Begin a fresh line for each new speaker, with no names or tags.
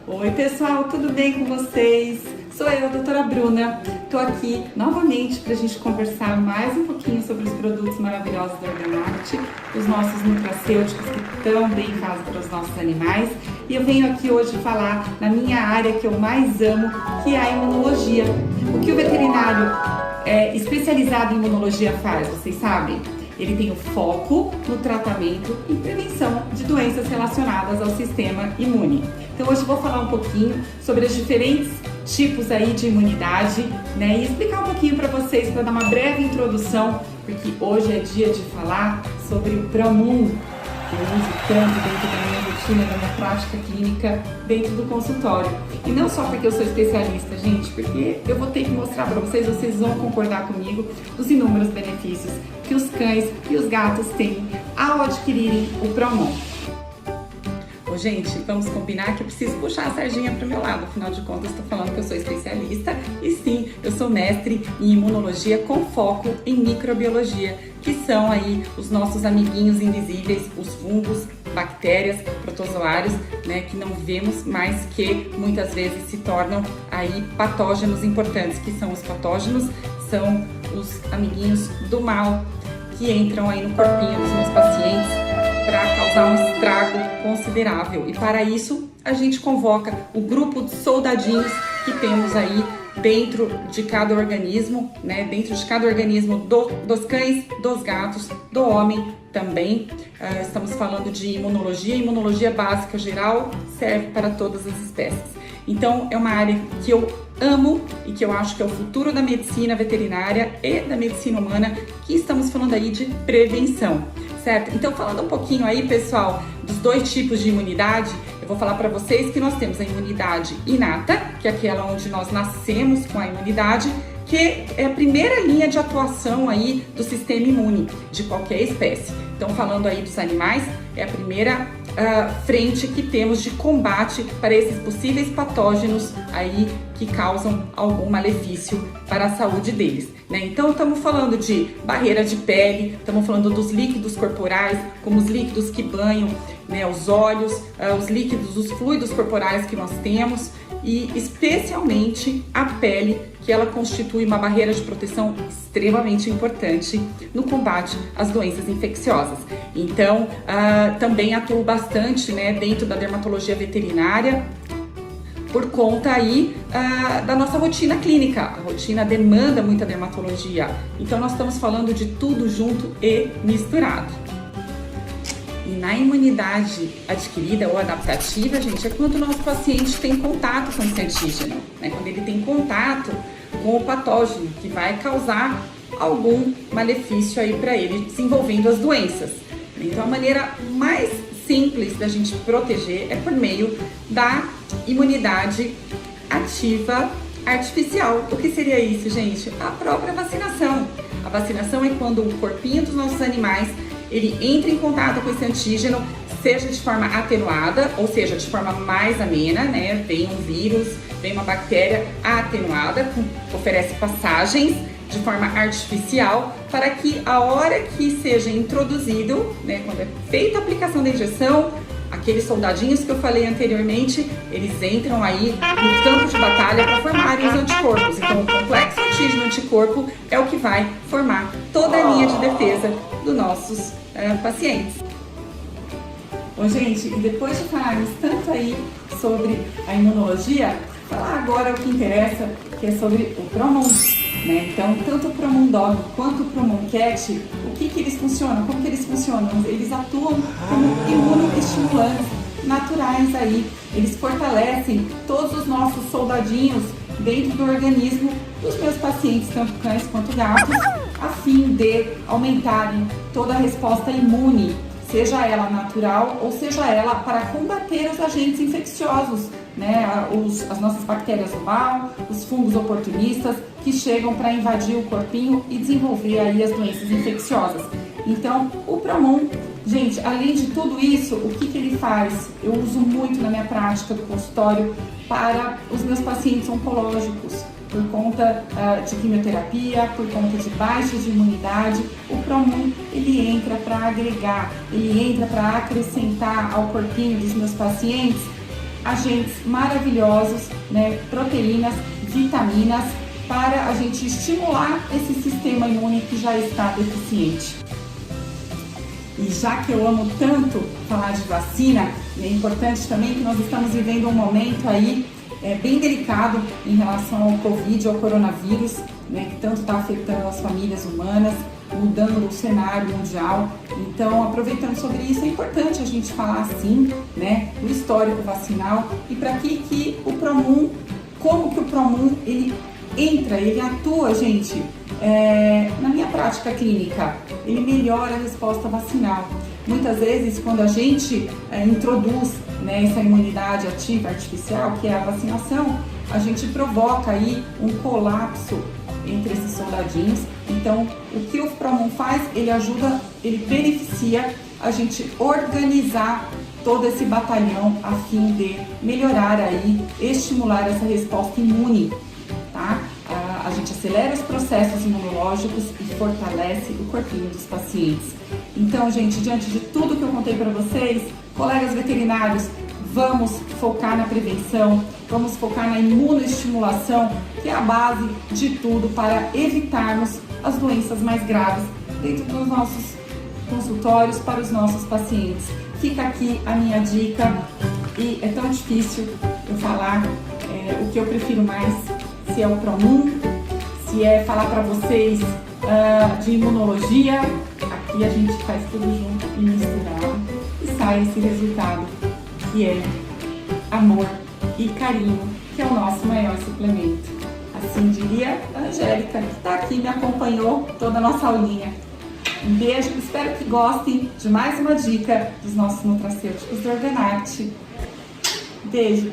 Oi pessoal, tudo bem com vocês? Sou eu, a doutora Bruna. Estou aqui novamente para a gente conversar mais um pouquinho sobre os produtos maravilhosos da Organarte, os nossos nutracêuticos que tão bem fazem para os nossos animais. E eu venho aqui hoje falar na minha área que eu mais amo, que é a imunologia. O que o veterinário especializado em imunologia faz, vocês sabem? Ele tem o foco no tratamento e prevenção de doenças relacionadas ao sistema imune. Então hoje eu vou falar um pouquinho sobre os diferentes tipos aí de imunidade, né? E explicar um pouquinho para vocês, para dar uma breve introdução, porque hoje é dia de falar sobre o Promun, que eu uso tanto dentro da minha rotina, da minha prática clínica, dentro do consultório. E não só porque eu sou especialista, gente, porque eu vou ter que mostrar para vocês, vocês vão concordar comigo, os inúmeros benefícios que os cães e os gatos têm ao adquirirem o Promun. Ô, gente, vamos combinar que eu preciso puxar a sardinha para o meu lado, afinal de contas estou falando que eu sou especialista e sim, eu sou mestre em imunologia com foco em microbiologia, que são aí os nossos amiguinhos invisíveis, os fungos, bactérias, protozoários, né, que não vemos, mas que muitas vezes se tornam aí patógenos importantes, que são os patógenos, são os amiguinhos do mal que entram aí no corpinho dos meus pacientes para causar um estrago considerável. E para isso a gente convoca o grupo de soldadinhos que temos aí dentro de cada organismo, né? Dentro de cada organismo dos cães, dos gatos, do homem também. Estamos falando de imunologia. Imunologia básica geral serve para todas as espécies. Então é uma área que eu amo e que eu acho que é o futuro da medicina veterinária e da medicina humana, que estamos falando aí de prevenção. Certo? Então, falando um pouquinho aí, pessoal, dos dois tipos de imunidade, eu vou falar para vocês que nós temos a imunidade inata, que é aquela onde nós nascemos com a imunidade, que é a primeira linha de atuação aí do sistema imune de qualquer espécie. Então, falando aí dos animais, é a primeira frente que temos de combate para esses possíveis patógenos aí que causam algum malefício para a saúde deles, né? Então estamos falando de barreira de pele, estamos falando dos líquidos corporais, como os líquidos que banham, né, os olhos, os líquidos, os fluidos corporais que nós temos e especialmente a pele, que ela constitui uma barreira de proteção extremamente importante no combate às doenças infecciosas. Então, também atuo bastante, né, dentro da dermatologia veterinária, por conta aí da nossa rotina clínica. A rotina demanda muita dermatologia, então nós estamos falando de tudo junto e misturado. E na imunidade adquirida ou adaptativa, gente, é quando o nosso paciente tem contato com esse antígeno, né? Quando ele tem contato com o patógeno que vai causar algum malefício aí para ele, desenvolvendo as doenças. Então a maneira mais simples da gente proteger é por meio da imunidade ativa artificial. O que seria isso, gente? A própria vacinação. A vacinação é quando o corpinho dos nossos animais ele entra em contato com esse antígeno, seja de forma atenuada, ou seja, de forma mais amena, né? Vem um vírus, vem uma bactéria atenuada, que oferece passagens de forma artificial, para que a hora que seja introduzido, né, quando é feita a aplicação da injeção, aqueles soldadinhos que eu falei anteriormente, eles entram aí no campo de batalha para formarem os anticorpos. Então, o complexo antígeno-anticorpo é o que vai formar toda a linha de defesa dos nossos pacientes. Bom, gente, e depois de falarmos tanto aí sobre a imunologia, falar agora o que interessa, que é sobre o Promun, né? Então, tanto o Promun Dog quanto o Promun Cat, o que eles funcionam? Como que eles funcionam? Eles atuam como imunoestimulantes naturais aí. Eles fortalecem todos os nossos soldadinhos dentro do organismo dos meus pacientes, tanto cães quanto gatos, a fim de aumentarem toda a resposta imune, seja ela natural ou seja ela para combater os agentes infecciosos, né? As nossas bactérias do mal, os fungos oportunistas que chegam para invadir o corpinho e desenvolver aí as doenças infecciosas. Então, o Promun, gente, além de tudo isso, o que ele faz? Eu uso muito na minha prática do consultório para os meus pacientes oncológicos, por conta de quimioterapia, por conta de baixa de imunidade, o Promum ele entra para agregar, ele entra para acrescentar ao corpinho dos meus pacientes agentes maravilhosos, né, proteínas, vitaminas, para a gente estimular esse sistema imune que já está deficiente. E já que eu amo tanto falar de vacina, é importante também que nós estamos vivendo um momento aí bem delicado em relação ao Covid, ao coronavírus, né, que tanto está afetando as famílias humanas, mudando o cenário mundial. Então, aproveitando sobre isso, é importante a gente falar assim, né, do histórico vacinal e para que o Promum, como que o Promum ele entra, ele atua, gente, na minha prática clínica, ele melhora a resposta vacinal. Muitas vezes, quando a gente introduz, né, essa imunidade ativa artificial, que é a vacinação, a gente provoca aí um colapso entre esses soldadinhos. Então, o que o Promum faz, ele ajuda, ele beneficia a gente organizar todo esse batalhão a fim de melhorar aí, estimular essa resposta imune, tá? A gente acelera os processos imunológicos e fortalece o corpinho dos pacientes. Então, gente, diante de tudo que eu contei para vocês, colegas veterinários, vamos focar na prevenção, vamos focar na imunoestimulação, que é a base de tudo para evitarmos as doenças mais graves dentro dos nossos consultórios para os nossos pacientes. Fica aqui a minha dica, e é tão difícil eu falar o que eu prefiro mais, se é o Promum, se é falar para vocês de imunologia. Aqui a gente faz tudo junto e misturado e sai esse resultado, que é amor e carinho, que é o nosso maior suplemento. Assim diria a Angélica, que está aqui, me acompanhou toda a nossa aulinha. Um beijo, espero que gostem de mais uma dica dos nossos nutracêuticos do Organarte. Beijo!